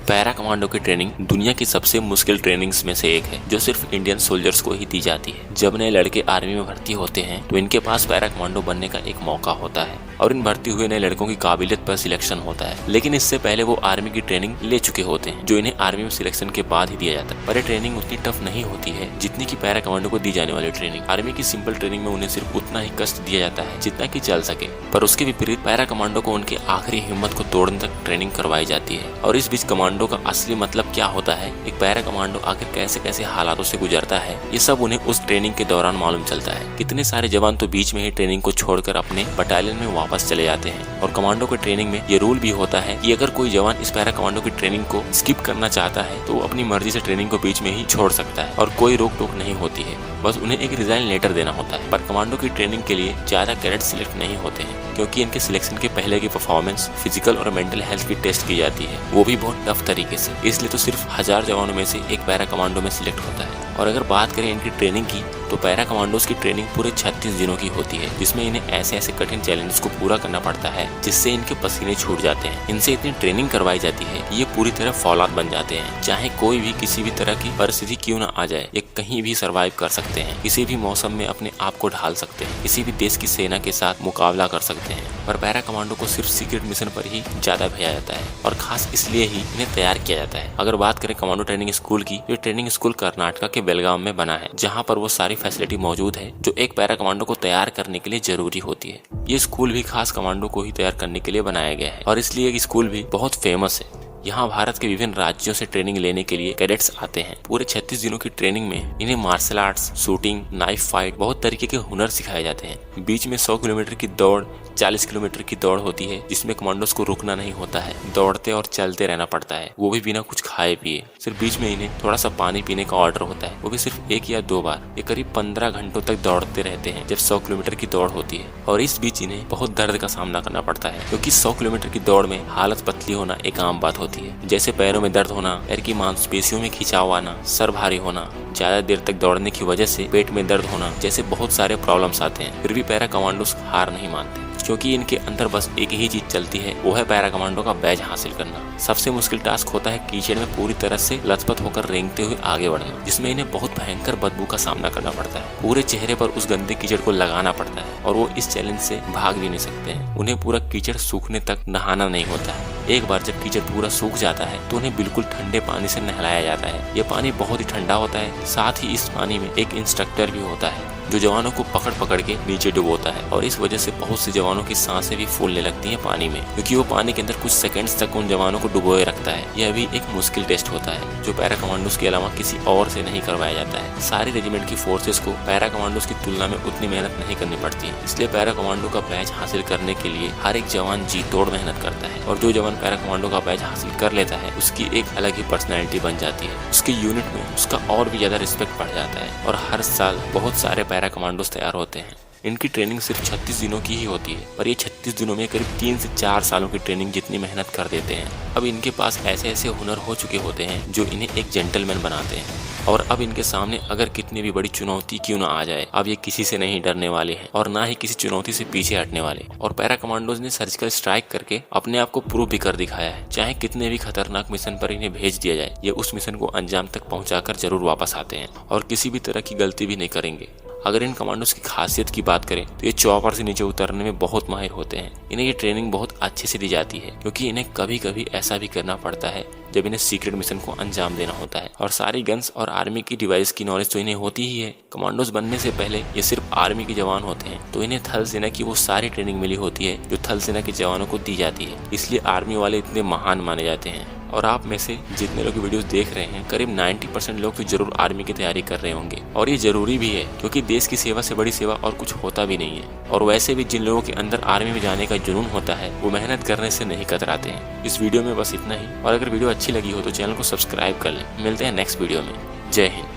Para commando की training दुनिया की सबसे मुश्किल ट्रेनिंग्स में से एक है जो सिर्फ इंडियन सोल्जर्स को ही दी जाती है। जब नए लड़के आर्मी में भर्ती होते हैं तो इनके पास पैरा कमांडो बनने का एक मौका होता है और इन भर्ती हुए नए लड़कों की काबिलियत पर सिलेक्शन होता है। लेकिन इससे पहले वो आर्मी की ट्रेनिंग ले चुके होते हैं जो इन्हें आर्मी में सिलेक्शन के बाद ही दिया जाता है। पर ये ट्रेनिंग उतनी टफ नहीं होती है जितनी की पैरा कमांडो को दी जाने वाली ट्रेनिंग। आर्मी की सिंपल ट्रेनिंग में उन्हें सिर्फ उतना ही कष्ट दिया जाता है जितना की चल सके, पर उसके विपरीत पैरा कमांडो को उनके आखिरी हिम्मत को तोड़ने तक ट्रेनिंग करवाई जाती है। और इस बीच कमांडो का असली मतलब क्या होता है, एक पैरा कमांडो आखिर कैसे कैसे हालातों से गुजरता है, ये सब उन्हें उस ट्रेनिंग के दौरान मालूम चलता है। कितने सारे जवान तो बीच में ही ट्रेनिंग को छोड़कर अपने बटालियन में वापस चले जाते हैं। और कमांडो की ट्रेनिंग में ये रूल भी होता है कि अगर कोई जवान इस पैरा कमांडो की ट्रेनिंग को स्किप करना चाहता है तो वो अपनी मर्जी से ट्रेनिंग को बीच में ही छोड़ सकता है और कोई रोक टोक नहीं होती है, बस उन्हें एक रिजाइन लेटर देना होता है। पर कमांडो की ट्रेनिंग के लिए ज्यादा कैडेट सिलेक्ट नहीं होते हैं क्योंकि इनके सिलेक्शन के पहले की परफॉर्मेंस, फिजिकल और मेंटल हेल्थ की टेस्ट की जाती है, वो भी बहुत टफ तरीके से। इसलिए तो सिर्फ 1000 जवानों में से एक पैरा कमांडो में सिलेक्ट होता है। और अगर बात करें इनकी ट्रेनिंग की तो पैरा कमांडोज की ट्रेनिंग पूरे 36 दिनों की होती है जिसमें इन्हें ऐसे ऐसे कठिन चैलेंजेस को पूरा करना पड़ता है जिससे इनके पसीने छूट जाते हैं। इनसे इतनी ट्रेनिंग करवाई जाती है कि ये पूरी तरह फौलाद बन जाते हैं। चाहे कोई भी किसी भी तरह की परिस्थिति क्यों ना आ जाए, ये कहीं भी सरवाइव कर सकते हैं, किसी भी मौसम में अपने आप को ढाल सकते हैं, किसी भी देश की सेना के साथ मुकाबला कर सकते हैं। पर पैरा कमांडो को सिर्फ सीक्रेट मिशन पर ही ज्यादा भेजा जाता है और खास इसलिए ही इन्हें तैयार किया जाता है। अगर बात करें कमांडो ट्रेनिंग स्कूल की, ये ट्रेनिंग स्कूल कर्नाटका के बेलगाम में बना है जहाँ पर वो सारी फैसिलिटी मौजूद है जो एक पैरा कमांडो को तैयार करने के लिए जरूरी होती है। ये स्कूल भी खास कमांडो को ही तैयार करने के लिए बनाया गया है और इसलिए ये स्कूल भी बहुत फेमस है। यहाँ भारत के विभिन्न राज्यों से ट्रेनिंग लेने के लिए कैडेट्स आते हैं। पूरे 36 दिनों की ट्रेनिंग में इन्हें martial arts, shooting, knife fight, बहुत तरीके के हुनर सिखाए जाते हैं। बीच में 100 किलोमीटर की दौड़, 40 किलोमीटर की दौड़ होती है जिसमें कमांडोज को रुकना नहीं होता है, दौड़ते और चलते रहना पड़ता है, वो भी बिना कुछ खाए पिए। सिर्फ बीच में इन्हें थोड़ा सा पानी पीने का ऑर्डर होता है, वो भी सिर्फ 1 या 2 बार। ये करीब 15 घंटों तक दौड़ते रहते हैं जब 100 किलोमीटर की दौड़ होती है। और इस बीच इन्हें बहुत दर्द का सामना करना पड़ता है क्योंकि 100 किलोमीटर की दौड़ में हालत पतली होना एक आम बात होती है, जैसे पैरों में दर्द होना, पैर की मांसपेशियों में खिंचाव आना, सर भारी होना, ज्यादा देर तक दौड़ने की वजह से पेट में दर्द होना, जैसे बहुत सारे प्रॉब्लम्स आते हैं। फिर भी पैरा कमांडोज हार नहीं मानते क्योंकि इनके अंदर बस एक ही चीज चलती है, वो है पैरा कमांडो का बैज हासिल करना। सबसे मुश्किल टास्क होता है कीचड़ में पूरी तरह से लथपथ होकर रेंगते हुए आगे बढ़ना, जिसमें इन्हें बहुत भयंकर बदबू का सामना करना पड़ता है। पूरे चेहरे पर उस गंदे कीचड़ को लगाना पड़ता है और वो इस चैलेंज से भाग भी नहीं सकते हैं। उन्हें पूरा कीचड़ सूखने तक नहाना नहीं होता है। एक बार जब कीचड़ पूरा सूख जाता है तो उन्हें बिल्कुल ठंडे पानी से नहलाया जाता है। ये पानी बहुत ही ठंडा होता है, साथ ही इस पानी में एक इंस्ट्रक्टर भी होता है जो जवानों को पकड़ पकड़ के नीचे डुबोता है। और इस वजह से बहुत से जवानों की सांसें भी फूलने लगती हैं पानी में, क्योंकि वो पानी के अंदर कुछ सेकंड्स तक उन जवानों को डुबोए रखता है। यह भी एक मुश्किल टेस्ट होता है जो पैरा कमांडोज के अलावा किसी और से नहीं करवाया जाता है। सारी रेजिमेंट की फोर्सेस को पैरा कमांडोज की तुलना में उतनी मेहनत नहीं करनी पड़ती है, इसलिए पैरा कमांडो का बैज हासिल करने के लिए हर एक जवान जी तोड़ मेहनत करता है। और जो जवान पैरा कमांडो का बैज हासिल कर लेता है उसकी एक अलग ही पर्सनैलिटी बन जाती है, उसके यूनिट में उसका और भी ज्यादा रिस्पेक्ट बढ़ जाता है। और हर साल बहुत सारे पैरा कमांडोज तैयार होते हैं। इनकी ट्रेनिंग सिर्फ 36 दिनों की ही होती है, पर ये 36 दिनों में करीब 3 से 4 सालों की ट्रेनिंग जितनी मेहनत कर देते हैं। अब इनके पास ऐसे ऐसे हुनर हो चुके होते हैं जो इन्हें एक जेंटलमैन बनाते हैं। और अब इनके सामने अगर कितनी भी बड़ी चुनौती क्यों ना आ जाए, अब ये किसी से नहीं डरने वाले हैं और ना ही किसी चुनौती से पीछे हटने वाले। और पैरा कमांडोज ने सर्जिकल स्ट्राइक करके अपने आप को प्रूव भी कर दिखाया है। चाहे कितने भी खतरनाक मिशन पर इन्हें भेज दिया जाए, ये उस मिशन को अंजाम तक पहुंचाकर जरूर वापस आते हैं और किसी भी तरह की गलती भी नहीं करेंगे। अगर इन कमांडोज की खासियत की बात करें तो ये चॉपर से नीचे उतरने में बहुत माहिर होते हैं। इन्हें ये ट्रेनिंग बहुत अच्छे से दी जाती है क्योंकि इन्हें कभी कभी ऐसा भी करना पड़ता है जब इन्हें सीक्रेट मिशन को अंजाम देना होता है। और सारी गन्स और आर्मी की डिवाइस की नॉलेज तो इन्हें होती ही है। कमांडोज बनने से पहले ये सिर्फ आर्मी के जवान होते हैं, तो इन्हें थल सेना की वो सारी ट्रेनिंग मिली होती है जो थल सेना के जवानों को दी जाती है। इसलिए आर्मी वाले इतने महान माने जाते हैं। और आप में से जितने लोग वीडियोस देख रहे हैं, करीब 90% लोग तो जरूर आर्मी की तैयारी कर रहे होंगे। और ये जरूरी भी है क्योंकि देश की सेवा से बड़ी सेवा और कुछ होता भी नहीं है। और वैसे भी जिन लोगों के अंदर आर्मी में जाने का जुनून होता है वो मेहनत करने से नहीं कतराते हैं। इस वीडियो में बस इतना ही। और अगर वीडियो अच्छी लगी हो तो चैनल को सब्सक्राइब कर लें। मिलते हैं नेक्स्ट वीडियो में। जय हिंद।